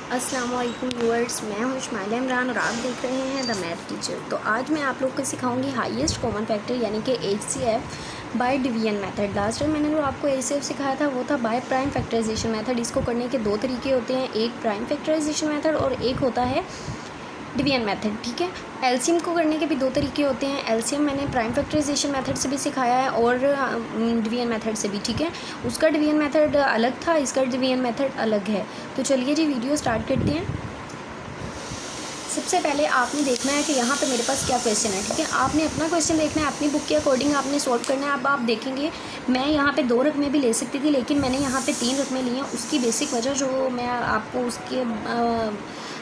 अस्सलाम वालेकुम व्यूअर्स, मैं हूं इस्माइला इमरान और आप देख रहे हैं द मैथ टीचर। तो आज मैं आप लोग को सिखाऊंगी हाईएस्ट कॉमन फैक्टर यानी कि HCF by division method. Last time मैंने जो आपको HCF सिखाया था वो था बाय प्राइम फैक्टराइजेशन मेथड। इसको करने के दो तरीके होते हैं, एक प्राइम फैक्टराइजेशन मेथड और एक होता है डिवीजन मेथड। ठीक है, एलसीएम को करने के भी दो तरीके होते हैं। एलसीएम मैंने प्राइम फैक्टराइजेशन मेथड से भी सिखाया है और डिवीजन मेथड से भी। ठीक है, उसका डिवीजन मेथड अलग था, इसका डिवीजन मेथड अलग है। तो चलिए जी वीडियो स्टार्ट करते हैं। सबसे पहले आपने देखना है कि यहाँ पे मेरे पास क्या क्वेश्चन है। ठीक है, आपने अपना क्वेश्चन देखना है, अपनी बुक के अकॉर्डिंग आपने सॉल्व करना है। अब आप देखेंगे मैं यहाँ पे 2 रकमें भी ले सकती थी, लेकिन मैंने यहाँ पे 3 रकमें ली हैं। उसकी बेसिक वजह जो मैं आपको उसके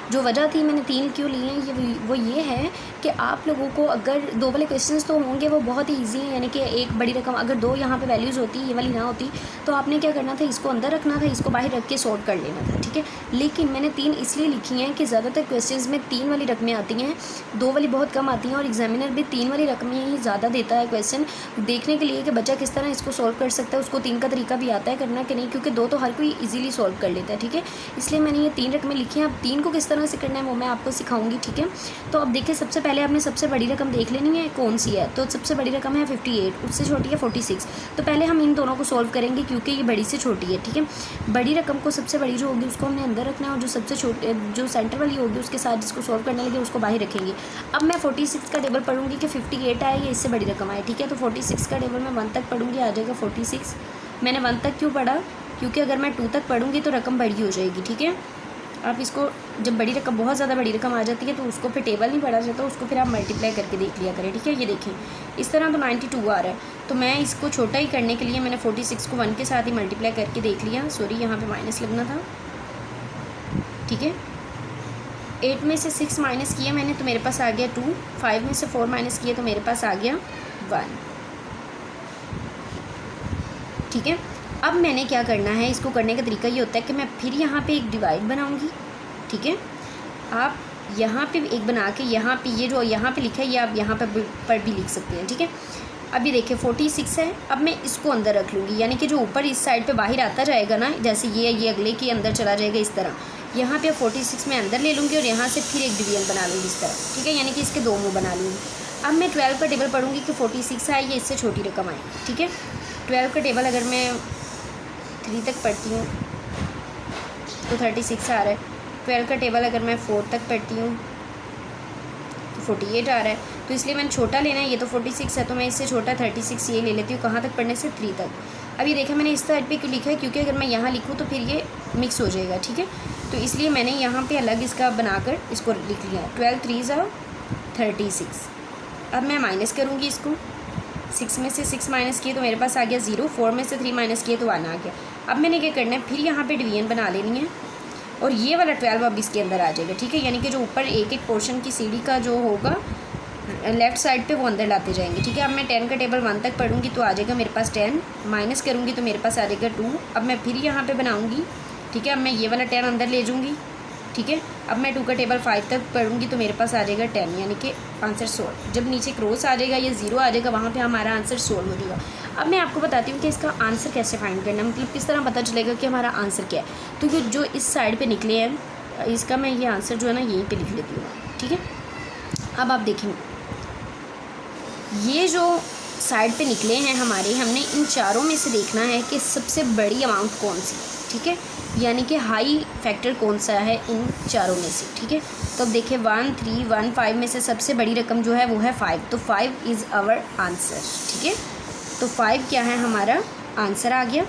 जो वजह थी मैंने 3 क्यों ली हैं वो ये है कि आप लोगों को अगर 2 वाले क्वेश्चंस तो होंगे वो बहुत ही ईजी हैं, यानी कि एक बड़ी रकम अगर 2 यहाँ पे वैल्यूज़ होती ये वाली ना होती तो आपने क्या करना था, इसको अंदर रखना था, इसको बाहर रख के सॉल्व कर लेना था। ठीक है, लेकिन मैंने 3 इसलिए लिखी हैं कि ज़्यादातर क्वेश्चंस में 3 वाली रकमें आती हैं, 2 वाली बहुत कम आती हैं और एग्जामिनर भी 3 वाली रकमें ही ज़्यादा देता है क्वेश्चन देखने के लिए कि बच्चा किस तरह इसको सॉल्व कर सकता है। उसको 3 का तरीका भी आता है करना कि नहीं, क्योंकि 2 तो हर कोई ईजिली सॉल्व कर लेता है। ठीक है, इसलिए मैंने ये 3 रकमें लिखी हैं। अब 3 को किस तरह से करना है वो मैं आपको सिखाऊंगी। ठीक है, तो अब देखिए सबसे पहले आपने सबसे बड़ी रकम देख लेनी है कौन सी है। तो सबसे बड़ी रकम है 58, उससे छोटी है 46। तो पहले हम इन दोनों को सॉल्व करेंगे क्योंकि ये बड़ी से छोटी है। ठीक है, बड़ी रकम को सबसे बड़ी जो होगी उसको हमने अंदर रखना है और जो सबसे छोटे जो सेंटर वाली होगी उसके साथ जिसको सॉल्व करने लगे उसको बाहर रखेंगे। अब मैं 46 का टेबल पढ़ूंगी कि 58 आए या इससे बड़ी रकम आए। ठीक है, तो 46 का टेबल मैं 1 तक पढ़ूंगी, आ जाएगा 46। मैंने 1 तक क्यों पढ़ा, क्योंकि अगर मैं 2 तक पढ़ूंगी तो रकम बड़ी हो जाएगी। ठीक है, आप इसको जब बड़ी रकम बहुत ज़्यादा बड़ी रकम आ जाती है तो उसको फिर टेबल नहीं पढ़ा जाता, उसको फिर आप मल्टीप्लाई करके देख लिया करें। ठीक है, ये देखें इस तरह तो 92 आ रहा है, तो मैं इसको छोटा ही करने के लिए मैंने 46 को 1 के साथ ही मल्टीप्लाई करके देख लिया। सॉरी यहाँ पे माइनस लगना था। ठीक है, 8 में से 6 माइनस किया मैंने तो मेरे पास आ गया 2, 5 में से 4 माइनस किया तो मेरे पास आ गया 1। ठीक है, अब मैंने क्या करना है, इसको करने का तरीका ये होता है कि मैं फिर यहाँ पे एक डिवाइड बनाऊँगी। ठीक है, आप यहाँ पे एक बना के यहाँ पे ये जो यहाँ पे लिखा है ये आप यहाँ पर भी लिख सकते हैं। ठीक है, अब ये देखिए 46 है। अब मैं इसको अंदर रख लूँगी, यानी कि जो ऊपर इस साइड पे बाहर आता जाएगा ना, जैसे ये अगले के अंदर चला जाएगा इस तरह। यहाँ पे 46 में अंदर ले लूँगी और यहाँ से फिर एक डिवीजन बना लूँगी इस तरह। ठीक है, यानी कि इसके 2 मुँह बना लूँगी। अब मैं 12 का टेबल पढ़ूँगी कि 46 आए या इससे छोटी रकम आए। ठीक है, 12 का टेबल अगर मैं 3 तक पढ़ती हूँ तो 36 आ रहा है। 12 का टेबल अगर मैं 4 तक पढ़ती हूँ तो 48 आ रहा है। तो इसलिए मैंने छोटा लेना है, ये तो 46 है तो मैं इससे छोटा 36 ये ले लेती हूँ। कहाँ तक पढ़ने से 3 तक। अब ये देखा मैंने इस साइड पे क्यों लिखा है, क्योंकि अगर मैं यहाँ लिखूँ तो फिर ये मिक्स हो जाएगा। ठीक है, तो इसलिए मैंने यहाँ पे अलग इसका बनाकर इसको लिख लिया। 12 3 36। अब मैं माइनस करूँगी इसको, 6 में से 6 माइनस किए तो मेरे पास आ गया 0, 4 में से 3 माइनस किए तो 1 आ गया। अब मैंने क्या करना है, फिर यहाँ पे डिवीजन बना लेनी है और ये वाला 12 अब इसके अंदर आ जाएगा। ठीक है, यानी कि जो ऊपर एक पोर्शन की सीढ़ी का जो होगा लेफ़्ट साइड पे वो अंदर लाते जाएंगे। ठीक है, अब मैं 10 का टेबल 1 तक पढ़ूंगी तो आ जाएगा मेरे पास 10, माइनस करूँगी तो मेरे पास आ जाएगा 2। अब मैं फिर यहाँ पे बनाऊँगी। ठीक है, अब मैं ये वाला 10 अंदर ले जाऊँगी। ठीक है, अब मैं 2 का टेबल 5 तक पढ़ूंगी तो मेरे पास आ जाएगा 10, यानी कि आंसर 16। जब नीचे क्रॉस आ जाएगा या 0 आ जाएगा वहाँ पे हमारा आंसर 16 हो जाएगा। अब मैं आपको बताती हूँ कि इसका आंसर कैसे फाइंड करना है, मतलब किस तरह पता चलेगा कि हमारा आंसर क्या है। तो ये जो इस साइड पे निकले हैं इसका मैं ये आंसर जो है ना यहीं पे लिख लेती हूँ। ठीक है, अब आप देखेंगे ये जो साइड पे निकले हैं हमारे, हमने इन चारों में से देखना है कि सबसे बड़ी अमाउंट कौन सी। ठीक है, यानी कि हाई फैक्टर कौन सा है इन चारों में से। ठीक है, तो अब देखिए 1 3 1 5 में से सबसे बड़ी रकम जो है वो है 5, तो 5 इज़ आवर आंसर। ठीक है, तो 5 क्या है, हमारा आंसर आ गया।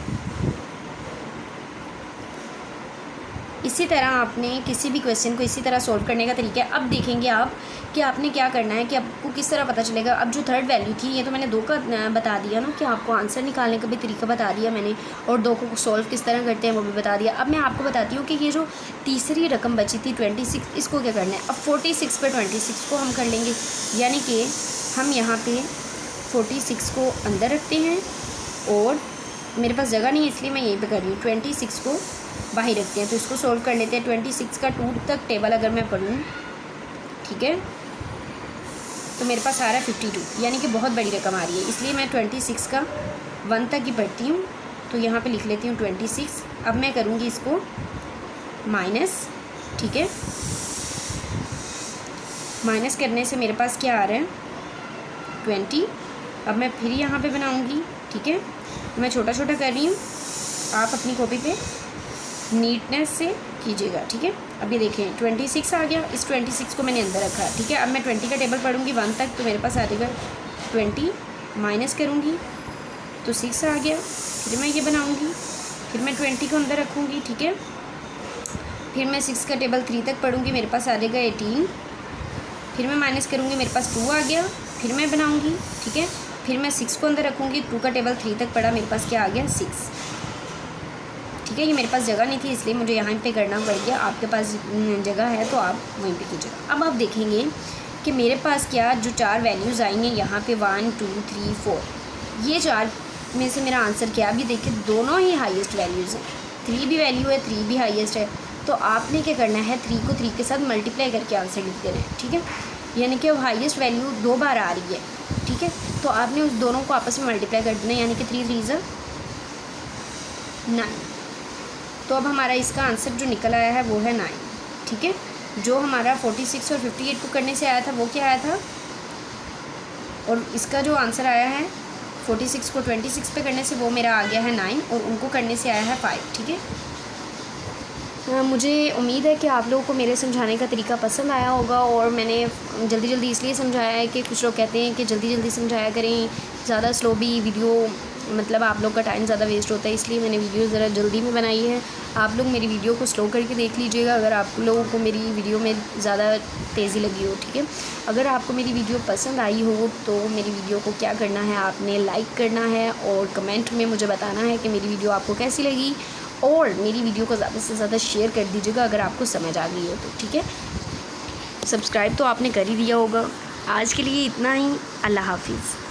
इसी तरह आपने किसी भी क्वेश्चन को इसी तरह सॉल्व करने का तरीका है। अब देखेंगे आप कि आपने क्या करना है, कि आपको किस तरह पता चलेगा। अब जो थर्ड वैल्यू थी ये तो मैंने 2 का बता दिया ना, कि आपको आंसर निकालने का भी तरीका बता दिया मैंने, और 2 को सॉल्व किस तरह करते हैं वो भी बता दिया। अब मैं आपको बताती हूँ कि ये जो तीसरी रकम बची थी 26, इसको क्या करना है। अब 46 पर 26 को हम कर लेंगे, यानी कि हम यहाँ पर 46 को अंदर रखते हैं और मेरे पास जगह नहीं है इसलिए मैं यहीं पे कर रही हूँ। 26 को बाहर रखते हैं, तो इसको सॉल्व कर लेते हैं। 26 का 2 तक टेबल अगर मैं पढ़ूँ, ठीक है, तो मेरे पास आ रहा है 52, यानी कि बहुत बड़ी रकम आ रही है, इसलिए मैं 26 का 1 तक ही पढ़ती हूँ। तो यहाँ पे लिख लेती हूँ 26। अब मैं करूँगी इसको माइनस ठीक है। माइनस करने से मेरे पास क्या आ रहा है 20। अब मैं फिर यहाँ पे बनाऊँगी, ठीक है। मैं छोटा छोटा कर रही हूँ, आप अपनी कॉपी पे नीटनेस से कीजिएगा, ठीक है। अब ये देखें 26 आ गया, इस 26 को मैंने अंदर रखा, ठीक है। अब मैं 20 का टेबल पढ़ूँगी 1 तक, तो मेरे पास आ जाएगा 20, माइनस करूँगी तो 6 आ गया। फिर मैं ये बनाऊँगी, फिर मैं 20 को अंदर रखूँगी, ठीक है। फिर मैं 6 का टेबल 3 तक पढ़ूँगी, मेरे पास आ जाएगा 18। फिर मैं माइनस करूँगी, मेरे पास 2 आ गया। फिर मैं बनाऊँगी, ठीक है। फिर मैं 6 को अंदर रखूँगी, 2 का टेबल 3 तक पढ़ा, मेरे पास क्या आ गया 6, ठीक है। ये मेरे पास जगह नहीं थी इसलिए मुझे यहाँ पे करना पड़ गया। आपके पास जगह है तो आप वहीं पे कीजिएगा। अब आप देखेंगे कि मेरे पास क्या जो 4 वैल्यूज़ आएंगे यहाँ पे 1 2 3 4, ये 4 में से मेरा आंसर क्या, अभी देखिए दोनों ही हाईएस्ट वैल्यूज़ हैं। 3 भी वैल्यू है, 3 भी हाईएस्ट है। तो आपने क्या करना है 3 को 3 के साथ मल्टीप्लाई करके आंसर लिख देना है, ठीक है। यानी कि हाईएस्ट वैल्यू 2 बार आ रही है, ठीक है। तो आपने उस दोनों को आपस में मल्टीप्लाई कर देना है, यानी कि 3 3 ज़ा 9। तो अब हमारा इसका आंसर जो निकल आया है वो है 9, ठीक है। जो हमारा 46 और 58 को करने से आया था वो क्या आया था, और इसका जो आंसर आया है 46 को 26 पे करने से वो मेरा आ गया है 9, और उनको करने से आया है 5, ठीक है। मुझे उम्मीद है कि आप लोगों को मेरे समझाने का तरीका पसंद आया होगा, और मैंने जल्दी जल्दी इसलिए समझाया है कि कुछ लोग कहते हैं कि जल्दी जल्दी समझाया करें, ज़्यादा स्लो भी वीडियो मतलब आप लोग का टाइम ज़्यादा वेस्ट होता है, इसलिए मैंने वीडियो ज़रा जल्दी में बनाई है। आप लोग मेरी वीडियो को स्लो करके देख लीजिएगा अगर आप लोगों को मेरी वीडियो में ज़्यादा तेज़ी लगी हो, ठीक है। अगर आपको मेरी वीडियो पसंद आई हो तो मेरी वीडियो को क्या करना है, आपने लाइक करना है और कमेंट में मुझे बताना है कि मेरी वीडियो आपको कैसी लगी, और मेरी वीडियो को ज़्यादा से ज़्यादा शेयर कर दीजिएगा अगर आपको समझ आ गई हो तो, ठीक है। सब्सक्राइब तो आपने कर ही दिया होगा। आज के लिए इतना ही, अल्लाह हाफिज़।